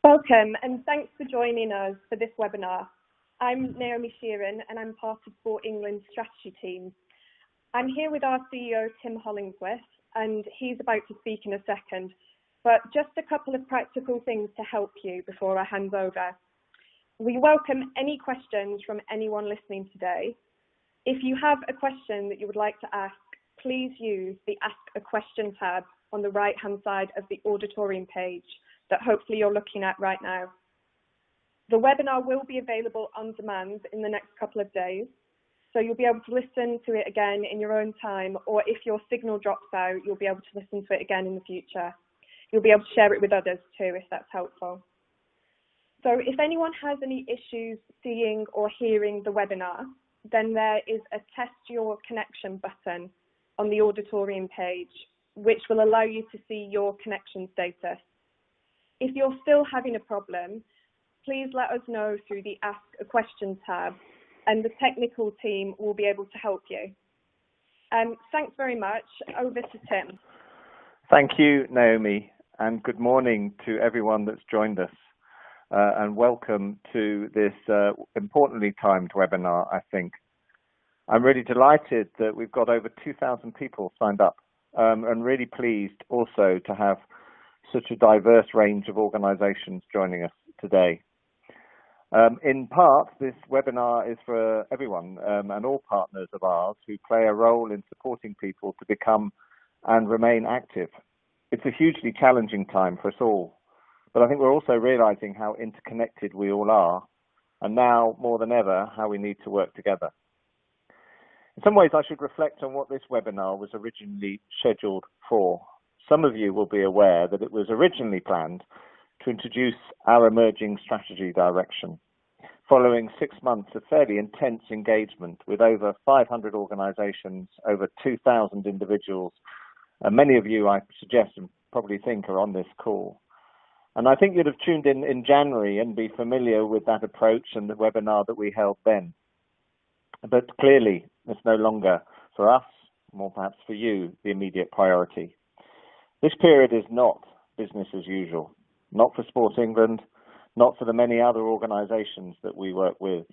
Welcome and thanks for joining us for this webinar. I'm Naomi Sheeran and I'm part of Sport England's strategy team. I'm here with our CEO Tim Hollingsworth and he's about to speak in a second, but just a couple of practical things to help you before I hand over. We welcome any questions from anyone listening today. If you have a question that you would like to ask, please use the Ask a Question tab on the right-hand side of the auditorium page that hopefully you're looking at right now. The webinar will be available on demand in the next couple of days, so you'll be able to listen to it again in your own time, or if your signal drops out, you'll be able to listen to it again in the future. You'll be able to share it with others too, if that's helpful. So if anyone has any issues seeing or hearing the webinar, then there is a Test Your Connection button on the auditorium page, which will allow you to see your connection status. If you're still having a problem, please let us know through the Ask a Question tab and the technical team will be able to help you. Thanks very much. Over to Tim. Thank you, Naomi, and good morning to everyone that's joined us. And welcome to this importantly timed webinar, I think. I'm really delighted that we've got over 2,000 people signed up and really pleased also to have such a diverse range of organisations joining us today. In part, this webinar is for everyone and all partners of ours who play a role in supporting people to become and remain active. It's a hugely challenging time for us all, but I think we're also realising how interconnected we all are, and now more than ever, how we need to work together. In some ways, I should reflect on what this webinar was originally scheduled for. Some of you will be aware that it was originally planned to introduce our emerging strategy direction, following 6 months of fairly intense engagement with over 500 organisations, over 2,000 individuals, and many of you, I suggest and probably think, are on this call. And I think you'd have tuned in January and be familiar with that approach and the webinar that we held then. But clearly, it's no longer for us, more perhaps for you, the immediate priority. This period is not business as usual, not for Sport England, not for the many other organisations that we work with.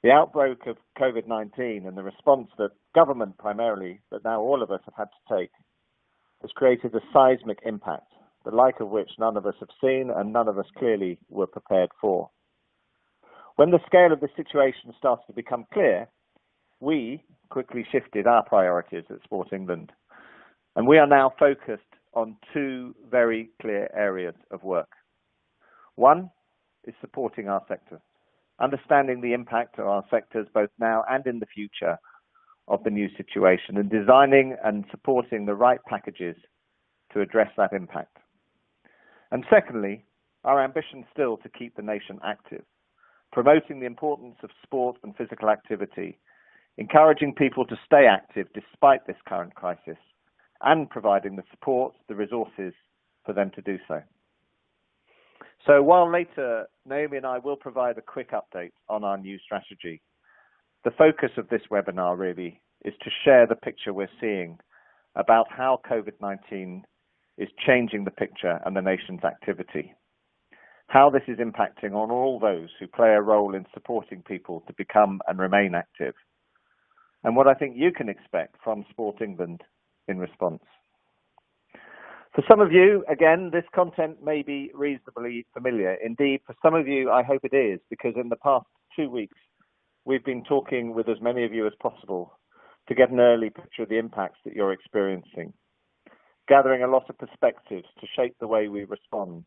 The outbreak of Covid-19 and the response that government primarily, but now all of us have had to take, has created a seismic impact, the like of which none of us have seen and none of us clearly were prepared for. When the scale of the situation started to become clear, we quickly shifted our priorities at Sport England. And we are now focused on two very clear areas of work. One is supporting our sector, understanding the impact of our sectors both now and in the future of the new situation, and designing and supporting the right packages to address that impact. And secondly, our ambition still to keep the nation active, promoting the importance of sport and physical activity, encouraging people to stay active despite this current crisis, and providing the support, the resources for them to do so. So while later Naomi and I will provide a quick update on our new strategy, the focus of this webinar really is to share the picture we're seeing about how COVID-19 is changing the picture and the nation's activity, how this is impacting on all those who play a role in supporting people to become and remain active, and what I think you can expect from Sport England in response. For some of you, again, this content may be reasonably familiar. Indeed, for some of you, I hope it is, because in the past 2 weeks, we've been talking with as many of you as possible to get an early picture of the impacts that you're experiencing, gathering a lot of perspectives to shape the way we respond.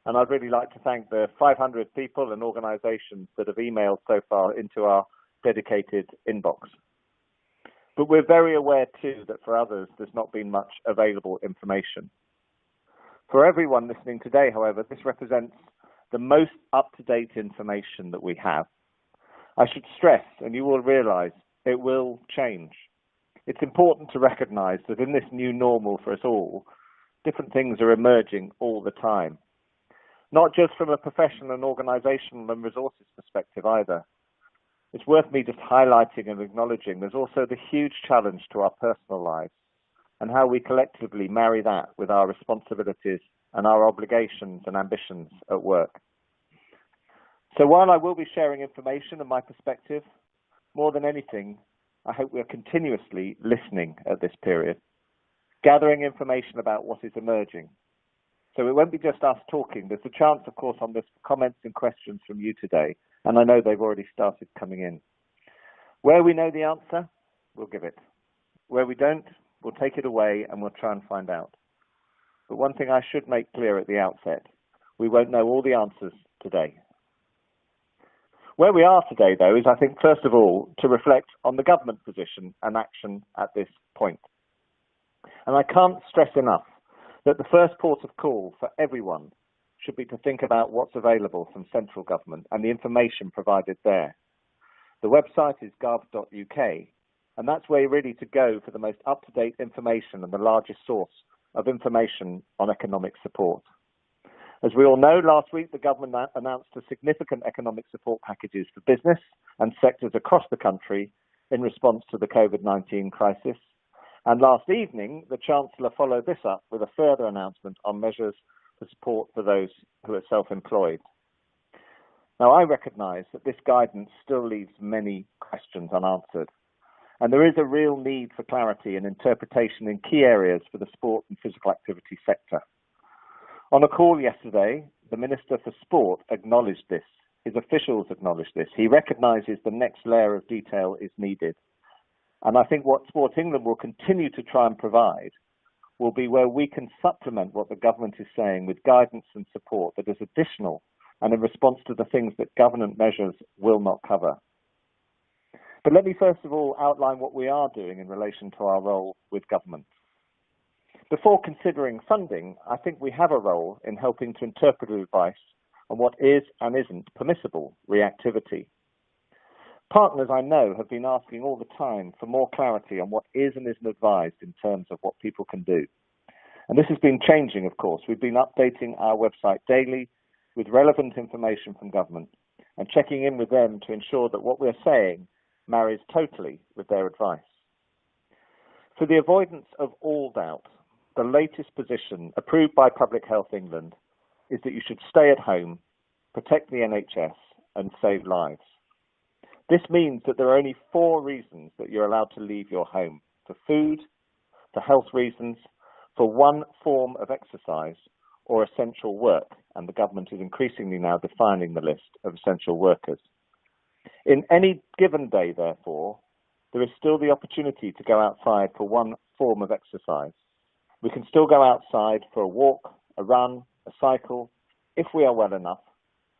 And I'd really like to thank the 500 people and organisations that have emailed so far into our dedicated inbox. But we're very aware too that for others there's not been much available information. For everyone listening today, however, this represents the most up-to-date information that we have. I should stress, and you will realise, it will change. It's important to recognise that in this new normal for us all, different things are emerging all the time. Not just from a professional and organisational and resources perspective either. It's worth me just highlighting and acknowledging there's also the huge challenge to our personal lives and how we collectively marry that with our responsibilities and our obligations and ambitions at work. So while I will be sharing information and my perspective, more than anything, I hope we are continuously listening at this period, gathering information about what is emerging. So it won't be just us talking. There's a chance, of course, on this for comments and questions from you today, and I know they've already started coming in. Where we know the answer, we'll give it. Where we don't, we'll take it away and we'll try and find out. But one thing I should make clear at the outset, we won't know all the answers today. Where we are today, though, is, I think, first of all, to reflect on the government position and action at this point. And I can't stress enough that the first port of call for everyone should be to think about what's available from central government and the information provided there. The website is gov.uk, and that's where you're really to go for the most up-to-date information and the largest source of information on economic support. As we all know, last week the government announced a significant economic support packages for business and sectors across the country in response to the Covid-19 crisis. And last evening, the Chancellor followed this up with a further announcement on measures for support for those who are self-employed. Now, I recognise that this guidance still leaves many questions unanswered, and there is a real need for clarity and interpretation in key areas for the sport and physical activity sector. On a call yesterday, the Minister for Sport acknowledged this. His officials acknowledged this. He recognises the next layer of detail is needed. And I think what Sport England will continue to try and provide will be where we can supplement what the government is saying with guidance and support that is additional and in response to the things that government measures will not cover. But let me first of all outline what we are doing in relation to our role with government. Before considering funding, I think we have a role in helping to interpret advice on what is and isn't permissible reactivity. Partners I know have been asking all the time for more clarity on what is and isn't advised in terms of what people can do. And this has been changing, of course. We've been updating our website daily with relevant information from government and checking in with them to ensure that what we're saying marries totally with their advice. For the avoidance of all doubt, the latest position approved by Public Health England is that you should stay at home, protect the NHS and save lives. This means that there are only 4 reasons that you're allowed to leave your home: for food, for health reasons, for one form of exercise, or essential work, and the government is increasingly now defining the list of essential workers. In any given day, therefore, there is still the opportunity to go outside for one form of exercise. We can still go outside for a walk, a run, a cycle, if we are well enough,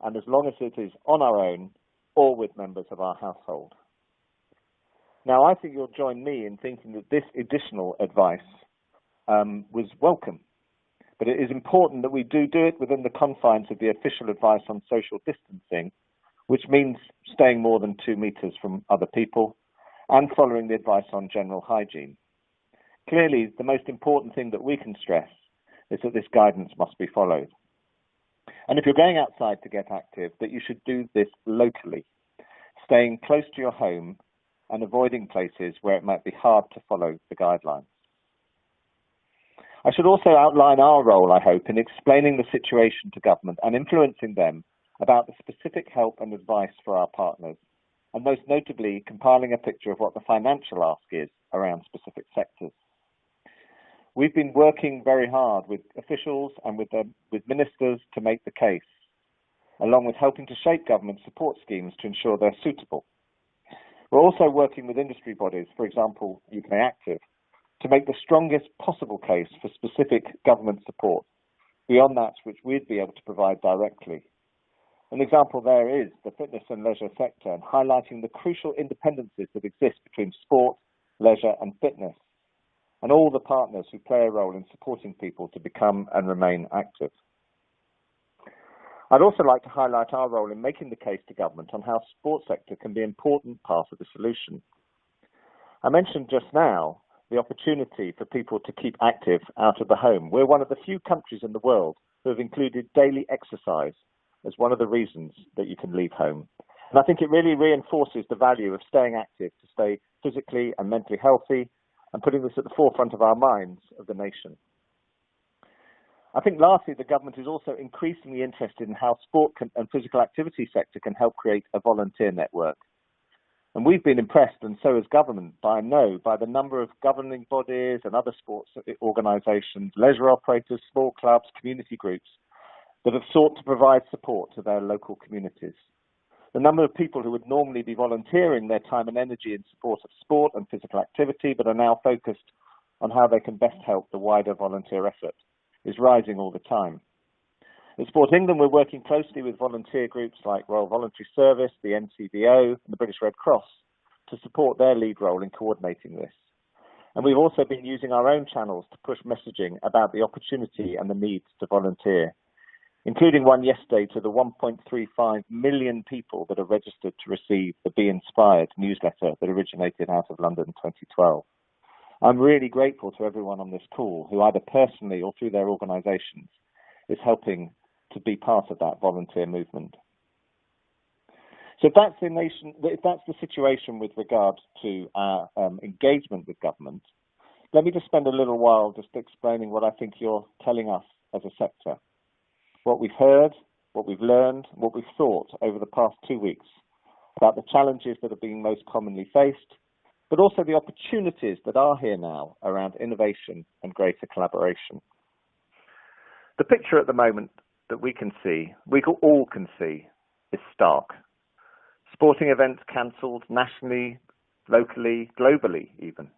and as long as it is on our own or with members of our household. Now, I think you'll join me in thinking that this additional advice was welcome, but it is important that we do it within the confines of the official advice on social distancing, which means staying more than 2 meters from other people and following the advice on general hygiene. Clearly, the most important thing that we can stress is that this guidance must be followed. And if you're going outside to get active, that you should do this locally, staying close to your home and avoiding places where it might be hard to follow the guidelines. I should also outline our role, I hope, in explaining the situation to government and influencing them about the specific help and advice for our partners, and most notably compiling a picture of what the financial ask is around specific sectors. We've been working very hard with officials and with ministers to make the case, along with helping to shape government support schemes to ensure they're suitable. We're also working with industry bodies, for example, UK Active, to make the strongest possible case for specific government support, beyond that which we'd be able to provide directly. An example there is the fitness and leisure sector, and highlighting the crucial independencies that exist between sport, leisure and fitness, and all the partners who play a role in supporting people to become and remain active. I'd also like to highlight our role in making the case to government on how the sports sector can be an important part of the solution. I mentioned just now the opportunity for people to keep active out of the home. We're one of the few countries in the world who have included daily exercise as one of the reasons that you can leave home. And I think it really reinforces the value of staying active to stay physically and mentally healthy, and putting this at the forefront of our minds of the nation. I think lastly, the government is also increasingly interested in how sport and physical activity sector can help create a volunteer network. And we've been impressed, and so has government, by the number of governing bodies and other sports organisations, leisure operators, small clubs, community groups that have sought to provide support to their local communities. The number of people who would normally be volunteering their time and energy in support of sport and physical activity, but are now focused on how they can best help the wider volunteer effort, is rising all the time. At Sport England, we're working closely with volunteer groups like Royal Voluntary Service, the NCVO, and the British Red Cross to support their lead role in coordinating this. And we've also been using our own channels to push messaging about the opportunity and the need to volunteer, including one yesterday to the 1.35 million people that are registered to receive the Be Inspired newsletter that originated out of London in 2012. I'm really grateful to everyone on this call who, either personally or through their organisations, is helping to be part of that volunteer movement. So if that's the situation with regards to our engagement with government, let me just spend a little while just explaining what I think you're telling us as a sector. What we've heard, what we've learned, what we've thought over the past 2 weeks about the challenges that are being most commonly faced, but also the opportunities that are here now around innovation and greater collaboration. The picture at the moment that we all can see, is stark. Sporting events cancelled nationally, locally, globally even.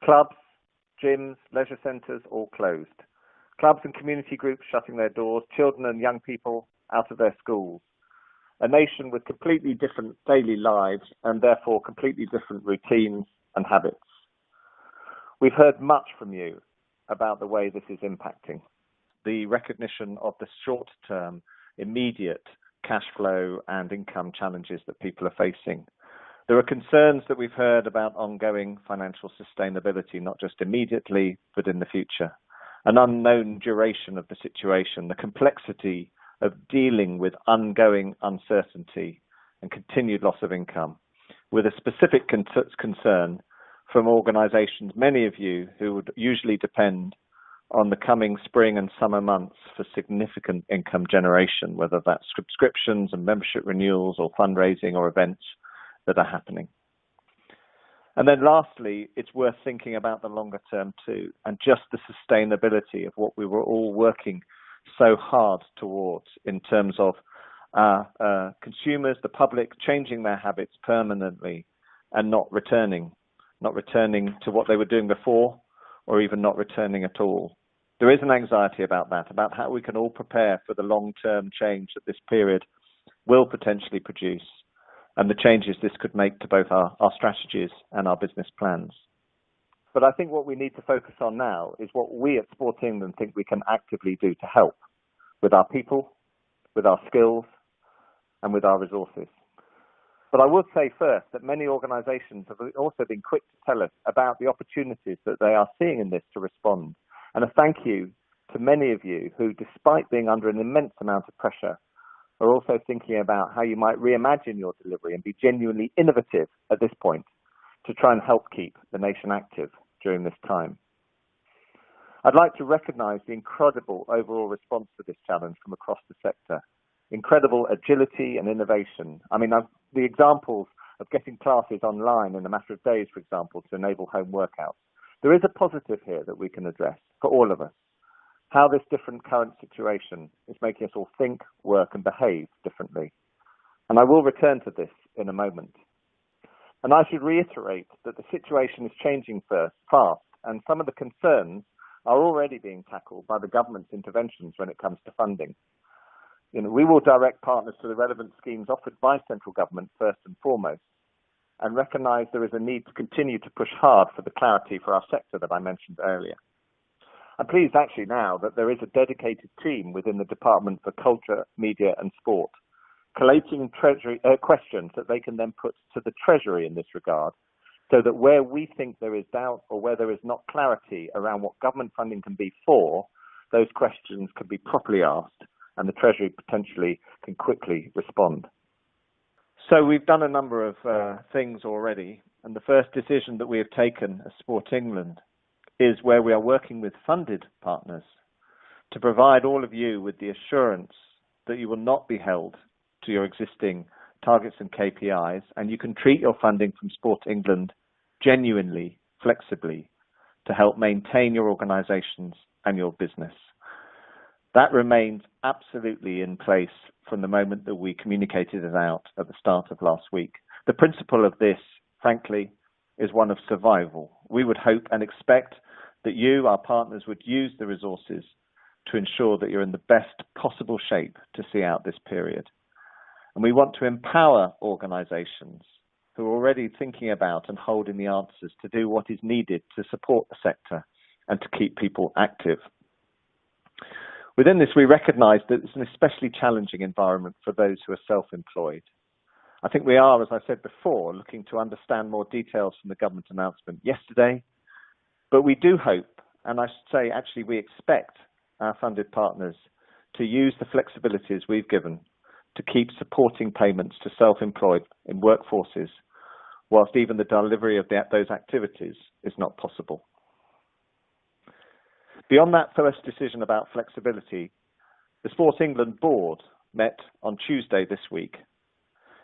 Clubs, gyms, leisure centres all closed. Clubs and community groups shutting their doors, children and young people out of their schools. A nation with completely different daily lives and therefore completely different routines and habits. We've heard much from you about the way this is impacting. The recognition of the short-term, immediate cash flow and income challenges that people are facing. There are concerns that we've heard about ongoing financial sustainability, not just immediately, but in the future. An unknown duration of the situation, the complexity of dealing with ongoing uncertainty and continued loss of income, with a specific concern from organisations, many of you who would usually depend on the coming spring and summer months for significant income generation, whether that's subscriptions and membership renewals or fundraising or events that are happening. And then lastly, it's worth thinking about the longer term too, and just the sustainability of what we were all working so hard towards in terms of consumers, the public, changing their habits permanently and not returning to what they were doing before, or even not returning at all. There is an anxiety about that, about how we can all prepare for the long-term change that this period will potentially produce, and the changes this could make to both our strategies and our business plans. But I think what we need to focus on now is what we at Sport England think we can actively do to help with our people, with our skills, and with our resources. But I would say first that many organisations have also been quick to tell us about the opportunities that they are seeing in this to respond. And a thank you to many of you who, despite being under an immense amount of pressure, are also thinking about how you might reimagine your delivery and be genuinely innovative at this point to try and help keep the nation active during this time. I'd like to recognise the incredible overall response to this challenge from across the sector. Incredible agility and innovation. I mean, the examples of getting classes online in a matter of days, for example, to enable home workouts. There is a positive here that we can address for all of us. How this different current situation is making us all think, work and behave differently. And I will return to this in a moment. And I should reiterate that the situation is changing fast, and some of the concerns are already being tackled by the government's interventions when it comes to funding. We will direct partners to the relevant schemes offered by central government first and foremost, and recognise there is a need to continue to push hard for the clarity for our sector that I mentioned earlier. I'm pleased actually now that there is a dedicated team within the Department for Culture, Media and Sport, collating questions that they can then put to the Treasury in this regard, so that where we think there is doubt or where there is not clarity around what government funding can be for, those questions can be properly asked and the Treasury potentially can quickly respond. So we've done a number of things already, and the first decision that we have taken as Sport England is where we are working with funded partners to provide all of you with the assurance that you will not be held to your existing targets and KPIs, and you can treat your funding from Sport England genuinely, flexibly, to help maintain your organisations and your business. That remains absolutely in place from the moment that we communicated it out at the start of last week. The principle of this, frankly, is one of survival. We would hope and expect that you, our partners, would use the resources to ensure that you're in the best possible shape to see out this period. And we want to empower organisations who are already thinking about and holding the answers to do what is needed to support the sector and to keep people active. Within this, we recognise that it's an especially challenging environment for those who are self-employed. I think we are, as I said before, looking to understand more details from the government announcement yesterday, but we do hope, and I should say actually we expect our funded partners to use the flexibilities we've given to keep supporting payments to self-employed in workforces, whilst even the delivery of those activities is not possible. Beyond that first decision about flexibility, the Sport England board met on Tuesday this week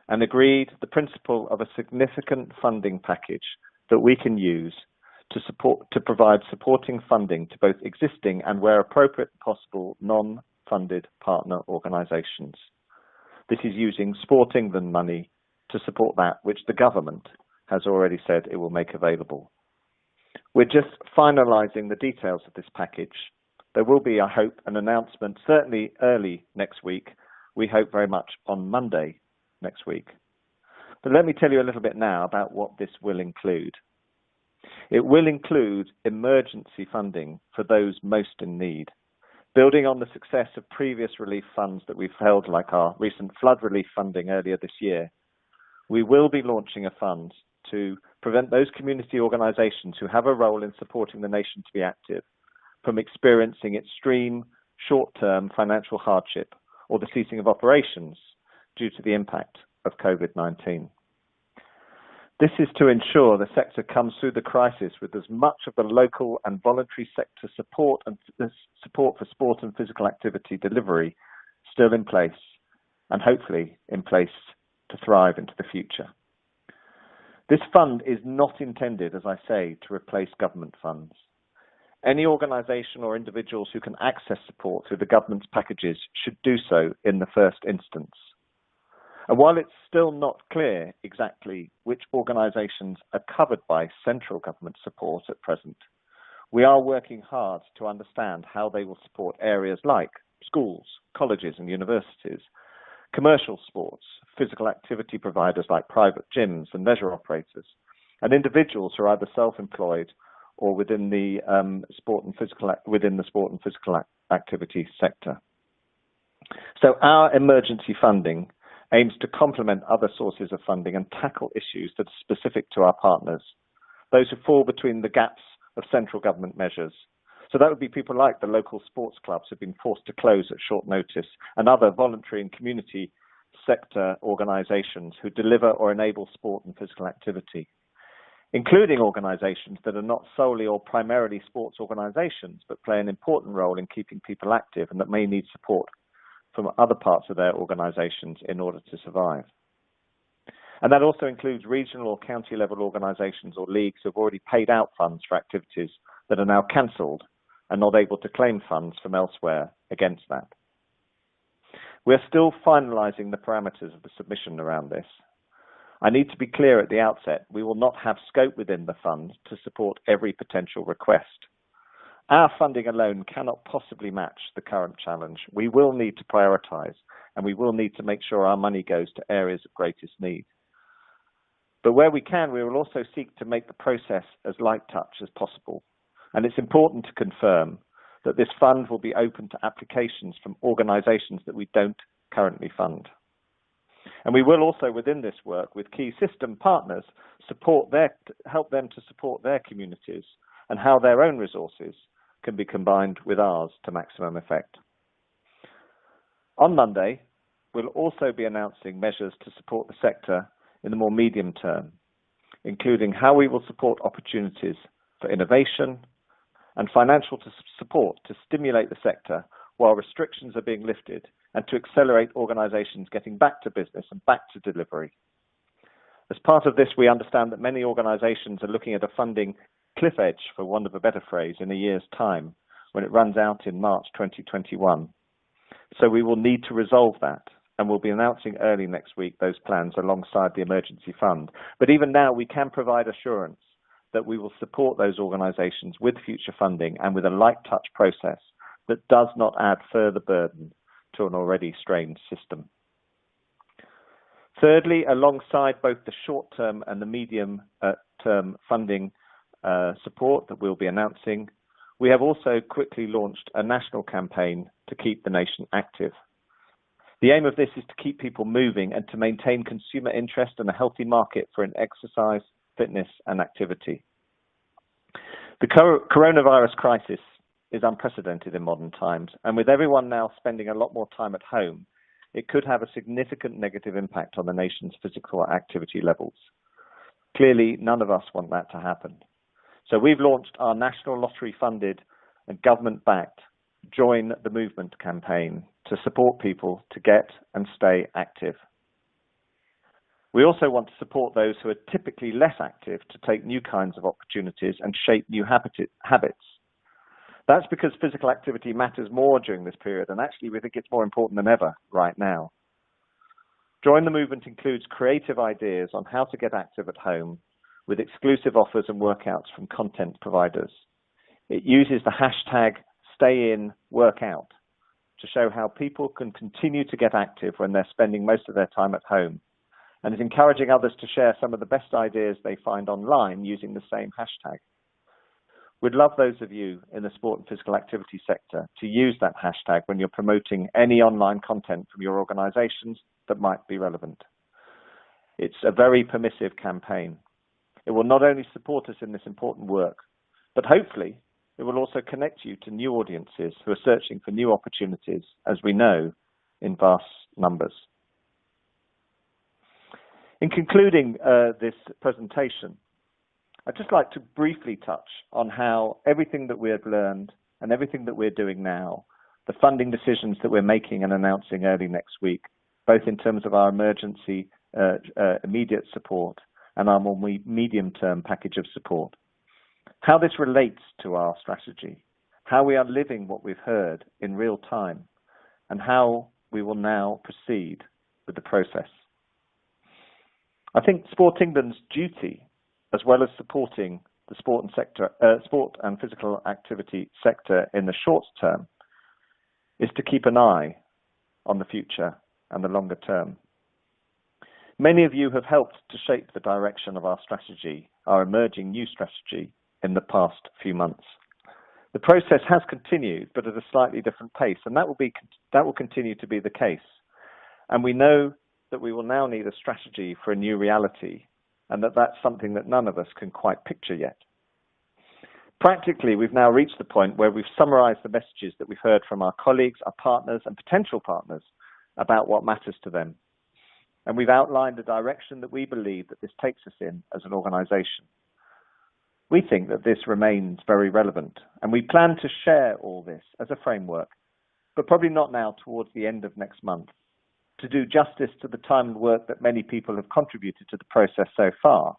and agreed the principle of a significant funding package that we can use to provide supporting funding to both existing and, where appropriate and possible, non-funded partner organisations. This is using Sport England money to support that which the government has already said it will make available. We're just finalising the details of this package. There will be, I hope, an announcement certainly early next week. We hope very much on Monday next week. But let me tell you a little bit now about what this will include. It will include emergency funding for those most in need, building on the success of previous relief funds that we've held, like our recent flood relief funding earlier this year. We will be launching a fund to prevent those community organisations who have a role in supporting the nation to be active from experiencing extreme short-term financial hardship or the ceasing of operations due to the impact of Covid-19. This is to ensure the sector comes through the crisis with as much of the local and voluntary sector support and support for sport and physical activity delivery still in place, and hopefully in place to thrive into the future. This fund is not intended, as I say, to replace government funds. Any organisation or individuals who can access support through the government's packages should do so in the first instance. And while it's still not clear exactly which organisations are covered by central government support at present, we are working hard to understand how they will support areas like schools, colleges and universities, commercial sports, physical activity providers like private gyms and leisure operators, and individuals who are either self-employed or within the sport and physical activity sector. So our emergency funding aims to complement other sources of funding and tackle issues that are specific to our partners, those who fall between the gaps of central government measures. So that would be people like the local sports clubs who have been forced to close at short notice, and other voluntary and community sector organisations who deliver or enable sport and physical activity, including organisations that are not solely or primarily sports organisations, but play an important role in keeping people active and that may need support from other parts of their organisations in order to survive. And that also includes regional or county level organisations or leagues who have already paid out funds for activities that are now cancelled and not able to claim funds from elsewhere against that. We're still finalising the parameters of the submission around this. I need to be clear at the outset, we will not have scope within the fund to support every potential request. Our funding alone cannot possibly match the current challenge. We will need to prioritise, and we will need to make sure our money goes to areas of greatest need. But where we can, we will also seek to make the process as light touch as possible. And it's important to confirm that this fund will be open to applications from organisations that we don't currently fund. And we will also, within this work with key system partners, help them to support their communities and how their own resources can be combined with ours to maximum effect. On Monday, we'll also be announcing measures to support the sector in the more medium term, including how we will support opportunities for innovation, and financial support to stimulate the sector while restrictions are being lifted and to accelerate organisations getting back to business and back to delivery. As part of this, we understand that many organisations are looking at a funding cliff edge, for want of a better phrase, in a year's time, when it runs out in March 2021. So we will need to resolve that, and we'll be announcing early next week those plans alongside the emergency fund. But even now, we can provide assurance that we will support those organisations with future funding and with a light touch process that does not add further burden to an already strained system. Thirdly, alongside both the short-term and the medium-term funding support that we'll be announcing, we have also quickly launched a national campaign to keep the nation active. The aim of this is to keep people moving and to maintain consumer interest and a healthy market for an exercise, fitness and activity. The coronavirus crisis is unprecedented in modern times, and with everyone now spending a lot more time at home, it could have a significant negative impact on the nation's physical activity levels. Clearly, none of us want that to happen. So we've launched our national lottery-funded and government-backed Join the Movement campaign to support people to get and stay active. We also want to support those who are typically less active to take new kinds of opportunities and shape new habits. That's because physical activity matters more during this period, and actually we think it's more important than ever right now. Join the Movement includes creative ideas on how to get active at home with exclusive offers and workouts from content providers. It uses the hashtag #StayInWorkout to show how people can continue to get active when they're spending most of their time at home, and is encouraging others to share some of the best ideas they find online using the same hashtag. We'd love those of you in the sport and physical activity sector to use that hashtag when you're promoting any online content from your organisations that might be relevant. It's a very permissive campaign. It will not only support us in this important work, but hopefully it will also connect you to new audiences who are searching for new opportunities, as we know, in vast numbers. In concluding this presentation, I'd just like to briefly touch on how everything that we have learned and everything that we're doing now, the funding decisions that we're making and announcing early next week, both in terms of our emergency immediate support and our more medium-term package of support, how this relates to our strategy, how we are living what we've heard in real time, and how we will now proceed with the process. I think Sport England's duty, as well as supporting the sport and physical activity sector in the short term, is to keep an eye on the future and the longer term. Many of you have helped to shape the direction of our strategy, our emerging new strategy, in the past few months. The process has continued, but at a slightly different pace, and that will continue to be the case. And we know that we will now need a strategy for a new reality, and that's something that none of us can quite picture yet. Practically, we've now reached the point where we've summarized the messages that we've heard from our colleagues, our partners, and potential partners about what matters to them. And we've outlined the direction that we believe that this takes us in as an organization. We think that this remains very relevant, and we plan to share all this as a framework, but probably not now towards the end of next month, to do justice to the time and work that many people have contributed to the process so far,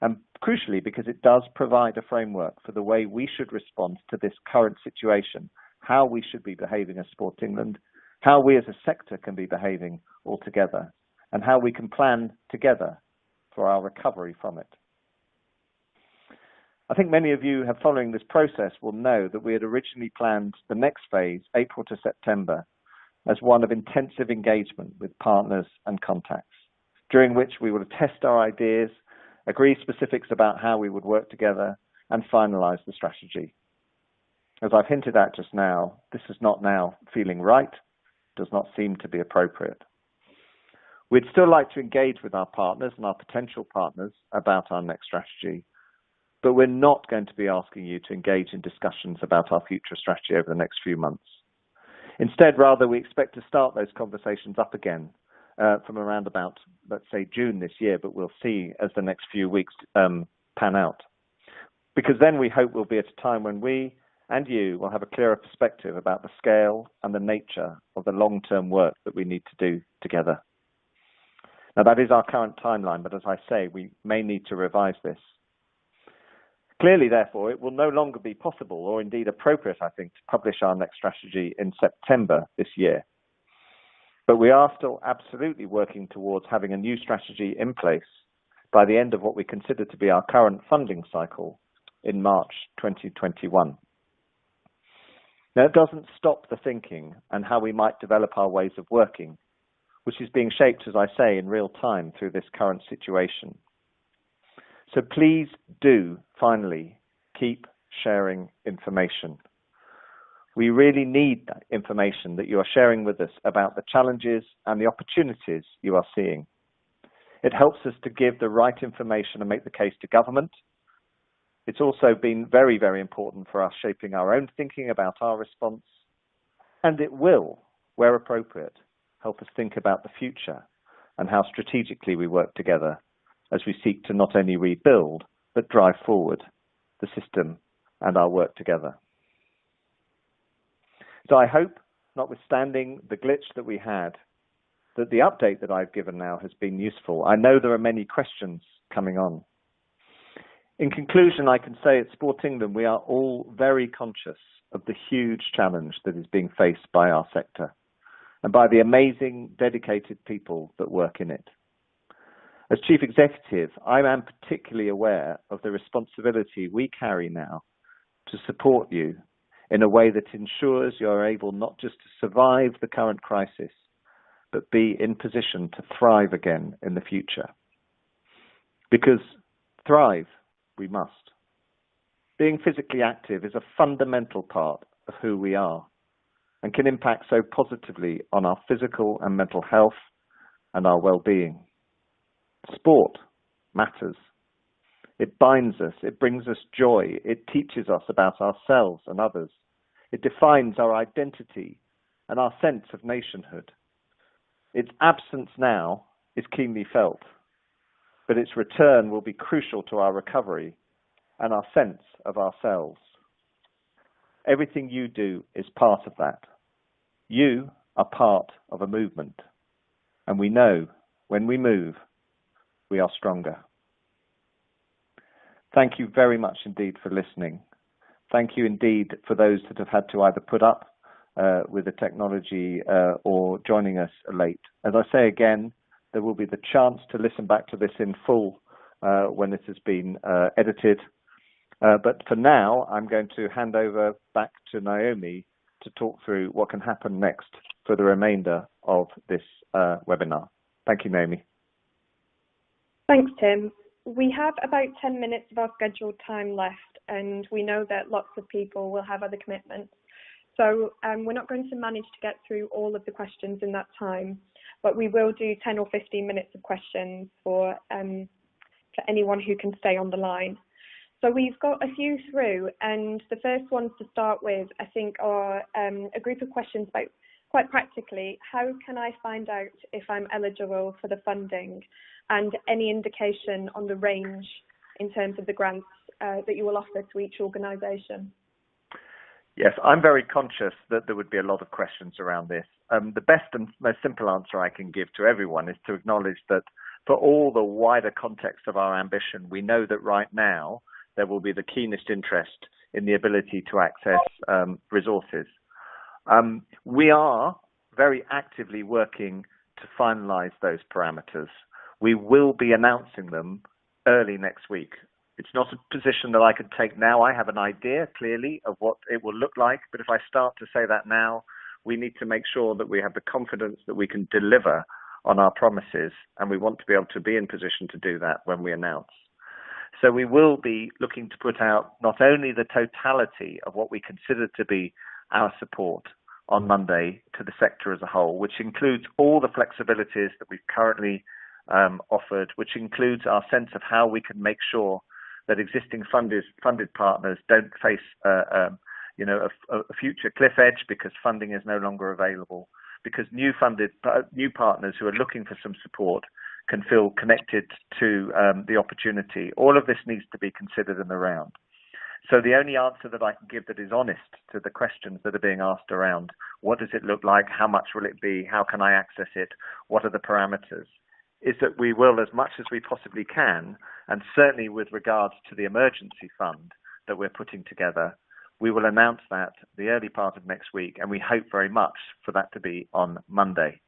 and crucially because it does provide a framework for the way we should respond to this current situation, how we should be behaving as Sport England, how we as a sector can be behaving all together, and how we can plan together for our recovery from it. I think many of you following this process will know that we had originally planned the next phase, April to September, as one of intensive engagement with partners and contacts, during which we will test our ideas, agree specifics about how we would work together, and finalize the strategy. As I've hinted at just now, this is not now feeling right, does not seem to be appropriate. We'd still like to engage with our partners and our potential partners about our next strategy, but we're not going to be asking you to engage in discussions about our future strategy over the next few months. Instead, rather, we expect to start those conversations up again from around about, let's say, June this year, but we'll see as the next few weeks pan out. Because then we hope we'll be at a time when we and you will have a clearer perspective about the scale and the nature of the long-term work that we need to do together. Now, that is our current timeline, but as I say, we may need to revise this. Clearly, therefore, it will no longer be possible or indeed appropriate, I think, to publish our next strategy in September this year. But we are still absolutely working towards having a new strategy in place by the end of what we consider to be our current funding cycle in March 2021. Now, it doesn't stop the thinking and how we might develop our ways of working, which is being shaped, as I say, in real time through this current situation. So please do, finally, keep sharing information. We really need that information that you are sharing with us about the challenges and the opportunities you are seeing. It helps us to give the right information and make the case to government. It's also been very, very important for us shaping our own thinking about our response. And it will, where appropriate, help us think about the future and how strategically we work together as we seek to not only rebuild, but drive forward the system and our work together. So I hope, notwithstanding the glitch that we had, that the update that I've given now has been useful. I know there are many questions coming on. In conclusion, I can say at Sport England, we are all very conscious of the huge challenge that is being faced by our sector and by the amazing, dedicated people that work in it. As Chief Executive, I am particularly aware of the responsibility we carry now to support you in a way that ensures you are able not just to survive the current crisis, but be in position to thrive again in the future. Because thrive, we must. Being physically active is a fundamental part of who we are and can impact so positively on our physical and mental health and our well-being. Sport matters. It binds us. It brings us joy. It teaches us about ourselves and others. It defines our identity and our sense of nationhood. Its absence now is keenly felt, but its return will be crucial to our recovery and our sense of ourselves. Everything you do is part of that. You are part of a movement, and we know when we move, we are stronger. Thank you very much indeed for listening. Thank you indeed for those that have had to either put up with the technology or joining us late. As I say again, there will be the chance to listen back to this in full when it has been edited. But for now, I'm going to hand over back to Naomi to talk through what can happen next for the remainder of this webinar. Thank you, Naomi. Thanks, Tim. We have about 10 minutes of our scheduled time left, and we know that lots of people will have other commitments. So we're not going to manage to get through all of the questions in that time, but we will do 10 or 15 minutes of questions for anyone who can stay on the line. So we've got a few through, and the first ones to start with, I think, are a group of questions about, quite practically, how can I find out if I'm eligible for the funding, and any indication on the range in terms of the grants that you will offer to each organisation? Yes, I'm very conscious that there would be a lot of questions around this. The best and most simple answer I can give to everyone is to acknowledge that for all the wider context of our ambition, we know that right now there will be the keenest interest in the ability to access resources. We are very actively working to finalise those parameters. We will be announcing them early next week. It's not a position that I can take now. I have an idea, clearly, of what it will look like. But if I start to say that now, we need to make sure that we have the confidence that we can deliver on our promises. And we want to be able to be in position to do that when we announce. So we will be looking to put out not only the totality of what we consider to be our support on Monday to the sector as a whole, which includes all the flexibilities that we've currently offered, which includes our sense of how we can make sure that existing funded partners don't face a future cliff edge because funding is no longer available, because new partners who are looking for some support can feel connected to the opportunity. All of this needs to be considered in the round. So the only answer that I can give that is honest to the questions that are being asked around, what does it look like? How much will it be? How can I access it? What are the parameters? Is that we will, as much as we possibly can, and certainly with regards to the emergency fund that we're putting together, we will announce that the early part of next week, and we hope very much for that to be on Monday.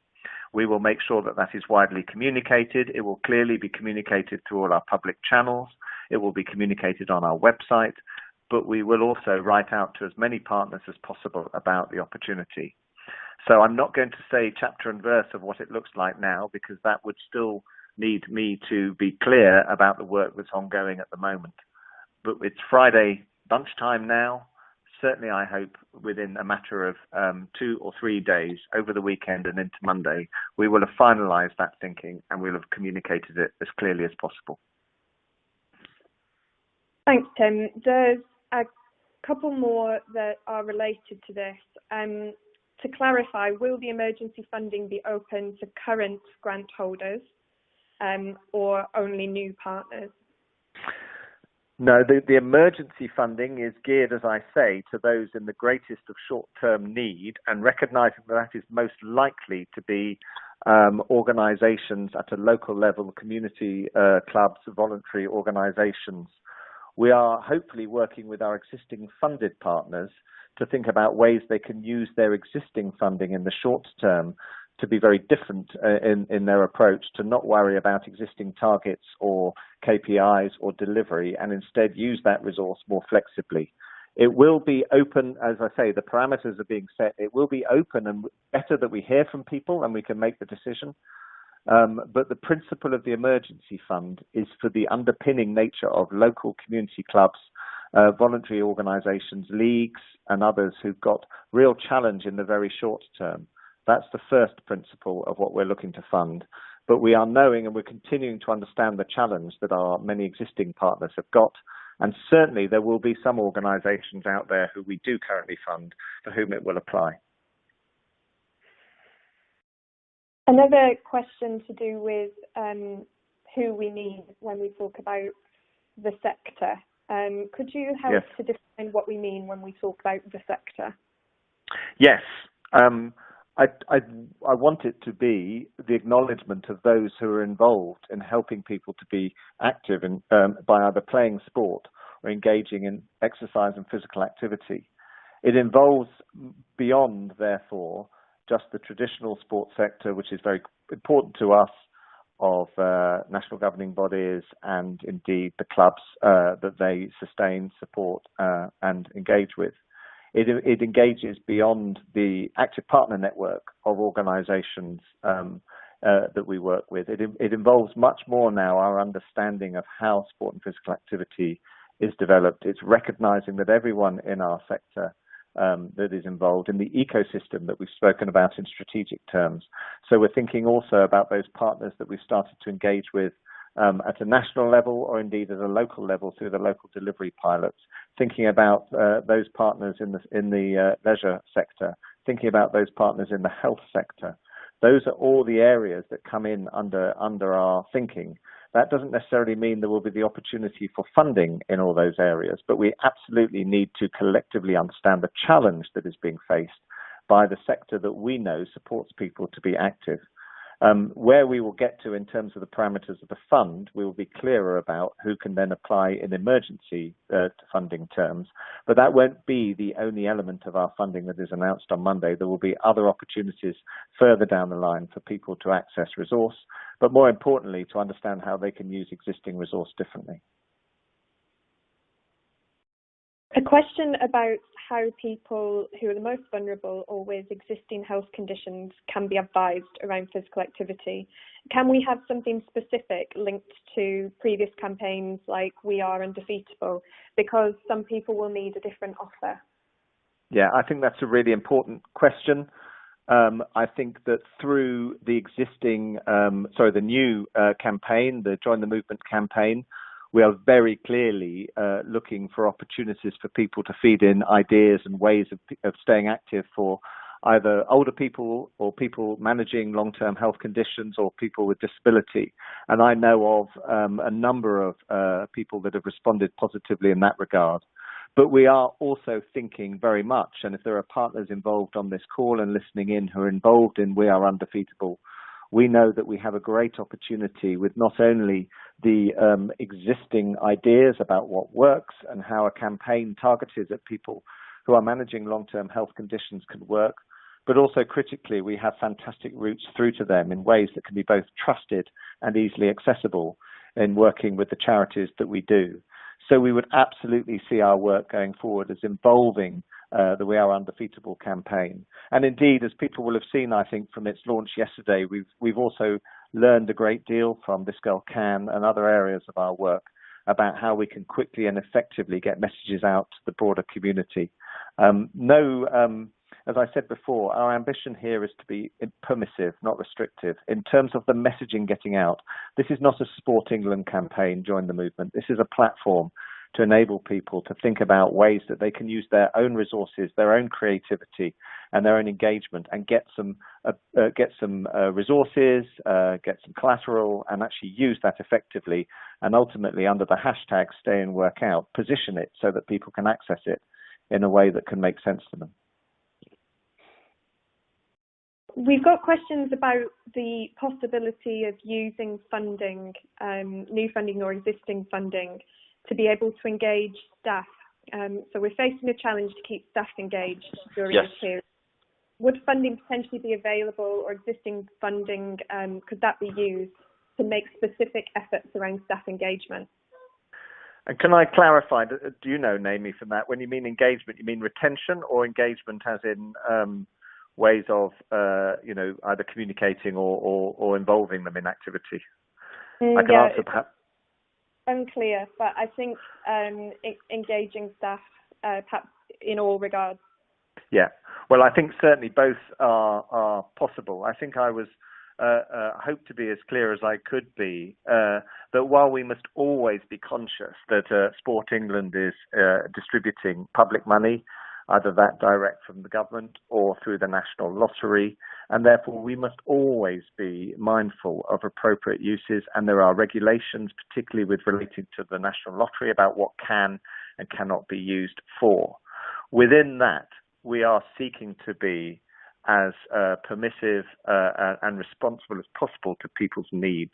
We will make sure that that is widely communicated. It will clearly be communicated through all our public channels. It will be communicated on our website, but we will also write out to as many partners as possible about the opportunity. So I'm not going to say chapter and verse of what it looks like now, because that would still need me to be clear about the work that's ongoing at the moment. But it's Friday lunchtime now. Certainly, I hope within a matter of 2 or 3 days, over the weekend and into Monday, we will have finalised that thinking and we'll have communicated it as clearly as possible. Thanks, Tim. There's a couple more that are related to this. To clarify, will the emergency funding be open to current grant holders or only new partners? No, the emergency funding is geared, as I say, to those in the greatest of short-term need, and recognising that is most likely to be organisations at a local level, community clubs, voluntary organisations. We are hopefully working with our existing funded partners to think about ways they can use their existing funding in the short term to be very different in their approach, to not worry about existing targets or KPIs or delivery, and instead use that resource more flexibly. It will be open, as I say, the parameters are being set. It will be open, and better that we hear from people and we can make the decision. But the principle of the emergency fund is for the underpinning nature of local community clubs, voluntary organisations, leagues, and others who've got real challenge in the very short term. That's the first principle of what we're looking to fund. But we are knowing and we're continuing to understand the challenge that our many existing partners have got. And certainly there will be some organisations out there who we do currently fund for whom it will apply. Another question to do with who we mean when we talk about the sector. Could you help to define what we mean when we talk about the sector? Yes. I want it to be the acknowledgement of those who are involved in helping people to be active in, by either playing sport or engaging in exercise and physical activity. It involves beyond, therefore, just the traditional sports sector, which is very important to us, of national governing bodies and indeed the clubs that they sustain, support and engage with. It engages beyond the active partner network of organisations that we work with. It involves much more now our understanding of how sport and physical activity is developed. It's recognising that everyone in our sector that is involved in the ecosystem that we've spoken about in strategic terms. So we're thinking also about those partners that we've started to engage with at a national level or indeed at a local level through the local delivery pilots, thinking about those partners in the leisure sector, thinking about those partners in the health sector. Those are all the areas that come in under our thinking. That doesn't necessarily mean there will be the opportunity for funding in all those areas, but we absolutely need to collectively understand the challenge that is being faced by the sector that we know supports people to be active. Where we will get to in terms of the parameters of the fund, we will be clearer about who can then apply in emergency funding terms. But that won't be the only element of our funding that is announced on Monday. There will be other opportunities further down the line for people to access resource, but more importantly, to understand how they can use existing resource differently. A question about how people who are the most vulnerable or with existing health conditions can be advised around physical activity. Can we have something specific linked to previous campaigns like We Are Undefeatable? Because some people will need a different offer. Yeah, I think that's a really important question. I think that through the existing, the new campaign, the Join the Movement campaign, we are very clearly looking for opportunities for people to feed in ideas and ways of staying active for either older people or people managing long-term health conditions or people with disability. And I know of a number of people that have responded positively in that regard. But we are also thinking very much, and if there are partners involved on this call and listening in who are involved in We Are Undefeatable, we know that we have a great opportunity with not only the existing ideas about what works and how a campaign targeted at people who are managing long-term health conditions can work, but also critically, we have fantastic routes through to them in ways that can be both trusted and easily accessible in working with the charities that we do. So we would absolutely see our work going forward as involving the We Are Undefeatable campaign. And indeed, as people will have seen, I think, from its launch yesterday, we've also learned a great deal from This Girl Can and other areas of our work about how we can quickly and effectively get messages out to the broader community. As I said before, our ambition here is to be permissive, not restrictive. In terms of the messaging getting out, this is not a Sport England campaign, join the movement. This is a platform to enable people to think about ways that they can use their own resources, their own creativity, and their own engagement, and get some resources, get some collateral, and actually use that effectively. And ultimately, under the hashtag Stay and Work Out, position it so that people can access it in a way that can make sense to them. We've got questions about the possibility of using funding, new funding or existing funding, to be able to engage staff. So we're facing a challenge to keep staff engaged during this period. Would funding potentially be available, or existing funding, could that be used to make specific efforts around staff engagement? And can I clarify, do you know, Naomi, from that, when you mean engagement, you mean retention or engagement as in ways of, either communicating or involving them in activity? I can answer perhaps. Unclear, but I think engaging staff perhaps in all regards. Yeah, well, I think certainly both are possible. I think I was hope to be as clear as I could be, that while we must always be conscious that Sport England is distributing public money, either that direct from the government or through the National Lottery, and therefore we must always be mindful of appropriate uses, and there are regulations, particularly with relating to the National Lottery, about what can and cannot be used for. Within that, we are seeking to be as permissive and responsible as possible to people's needs.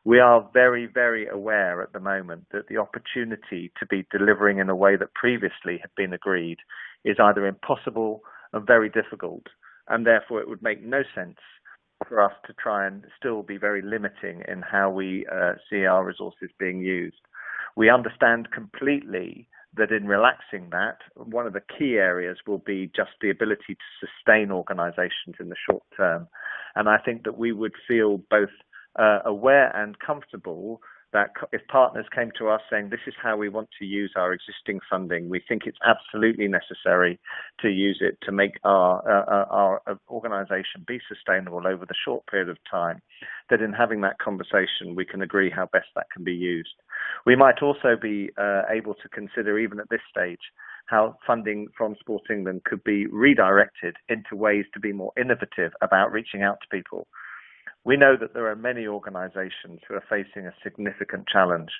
We are very, very aware at the moment that the opportunity to be delivering in a way that previously had been agreed is either impossible and very difficult, and therefore it would make no sense for us to try and still be very limiting in how we see our resources being used. We understand completely that in relaxing that, one of the key areas will be just the ability to sustain organisations in the short term. And I think that we would feel both aware and comfortable that if partners came to us saying, this is how we want to use our existing funding, we think it's absolutely necessary to use it to make our organisation be sustainable over the short period of time, that in having that conversation, we can agree how best that can be used. We might also be able to consider, even at this stage, how funding from Sport England could be redirected into ways to be more innovative about reaching out to people. We know that there are many organisations who are facing a significant challenge,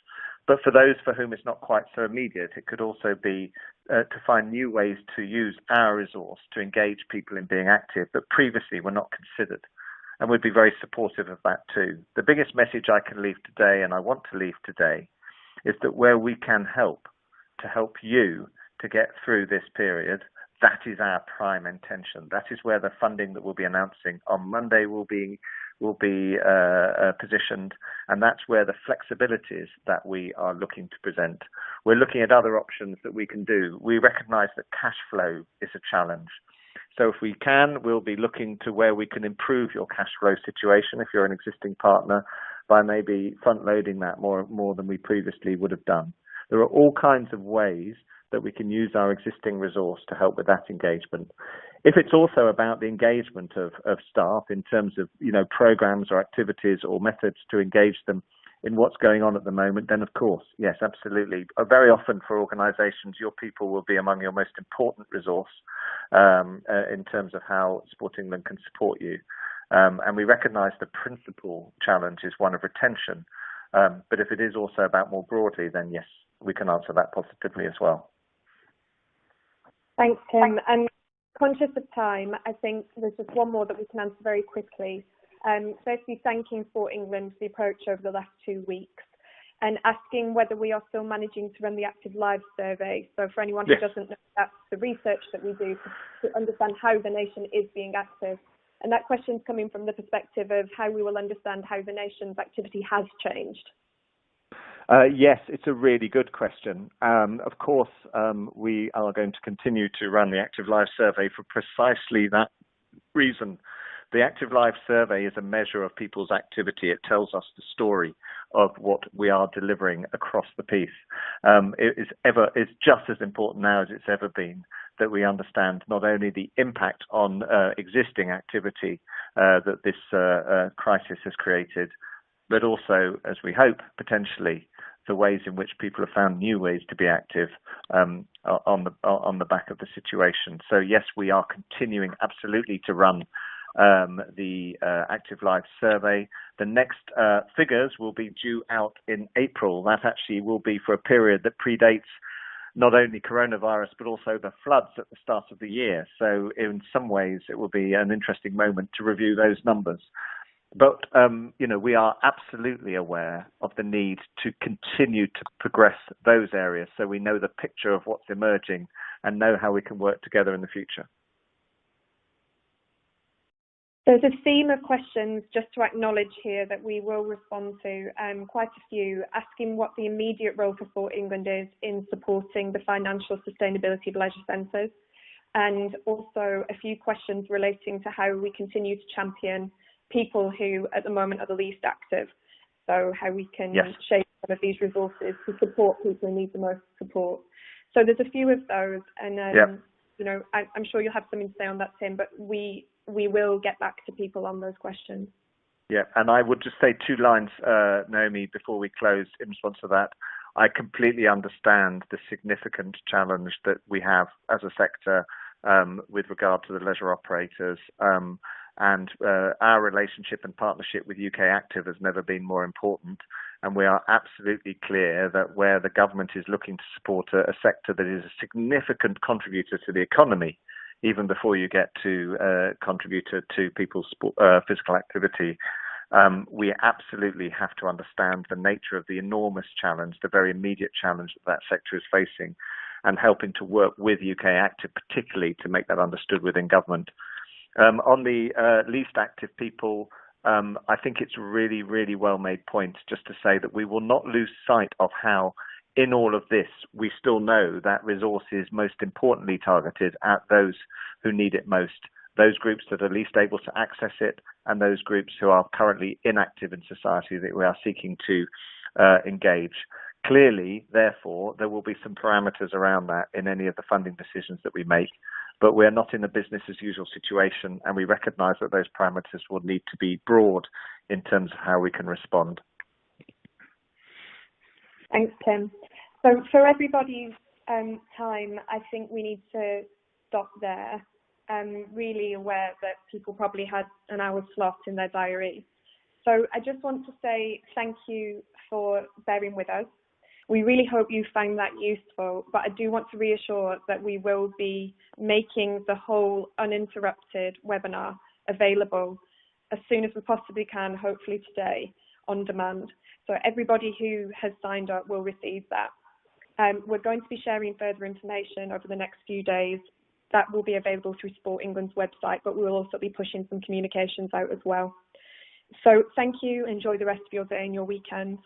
but for those for whom it's not quite so immediate, it could also be to find new ways to use our resource to engage people in being active that previously were not considered, and we'd be very supportive of that too. The biggest message I can leave today, and I want to leave today, is that where we can help to help you to get through this period, that is our prime intention. That is where the funding that we'll be announcing on Monday will be positioned, and that's where the flexibilities that we are looking to present. We're looking at other options that we can do. We recognise that cash flow is a challenge. So if we can, we'll be looking to where we can improve your cash flow situation if you're an existing partner by maybe front-loading that more than we previously would have done. There are all kinds of ways that we can use our existing resource to help with that engagement. If it's also about the engagement of staff in terms of, programs or activities or methods to engage them in what's going on at the moment, then of course, yes, absolutely. Very often for organisations, your people will be among your most important resource in terms of how Sport England can support you. And we recognise the principal challenge is one of retention. But if it is also about more broadly, then yes, we can answer that positively as well. Thanks, Tim. And conscious of time, I think there's just one more that we can answer very quickly. Firstly, thanking Sport England for the approach over the last 2 weeks and asking whether we are still managing to run the Active Lives survey. So for anyone who doesn't know, that's the research that we do to understand how the nation is being active. And that question's coming from the perspective of how we will understand how the nation's activity has changed. Yes, it's a really good question. Of course, we are going to continue to run the Active Lives survey for precisely that reason. The Active Lives survey is a measure of people's activity. It tells us the story of what we are delivering across the piece. It's just as important now as it's ever been that we understand not only the impact on existing activity that this crisis has created, but also, as we hope, potentially, the ways in which people have found new ways to be active on the back of the situation. So yes, we are continuing absolutely to run the Active Lives survey. The next figures will be due out in April. That actually will be for a period that predates not only coronavirus, but also the floods at the start of the year. So in some ways, it will be an interesting moment to review those numbers. But, we are absolutely aware of the need to continue to progress those areas so we know the picture of what's emerging and know how we can work together in the future. There's a theme of questions just to acknowledge here that we will respond to, quite a few, asking what the immediate role for Sport England is in supporting the financial sustainability of leisure centres, and also a few questions relating to how we continue to champion people who at the moment are the least active. So how we can shape some of these resources to support people who need the most support. So there's a few of those, and I'm sure you'll have something to say on that, Tim, but we will get back to people on those questions. Yeah, and I would just say 2 lines, Naomi, before we close in response to that. I completely understand the significant challenge that we have as a sector with regard to the leisure operators. And our relationship and partnership with UK Active has never been more important. And we are absolutely clear that where the government is looking to support a sector that is a significant contributor to the economy, even before you get to contributor to people's physical activity, we absolutely have to understand the nature of the enormous challenge, the very immediate challenge that sector is facing, and helping to work with UK Active particularly to make that understood within government. On the least active people, I think it's really, really well made point just to say that we will not lose sight of how in all of this, we still know that resource is most importantly targeted at those who need it most, those groups that are least able to access it, and those groups who are currently inactive in society that we are seeking to engage. Clearly, therefore, there will be some parameters around that in any of the funding decisions that we make, but we're not in a business as usual situation, and we recognise that those parameters will need to be broad in terms of how we can respond. Thanks, Tim. So for everybody's time, I think we need to stop there. I'm really aware that people probably had an hour slot in their diary. So I just want to say thank you for bearing with us. We really hope you found that useful, but I do want to reassure that we will be making the whole uninterrupted webinar available as soon as we possibly can, hopefully today, on demand. So everybody who has signed up will receive that. We're going to be sharing further information over the next few days. That will be available through Sport England's website, but we will also be pushing some communications out as well. So thank you. Enjoy the rest of your day and your weekend.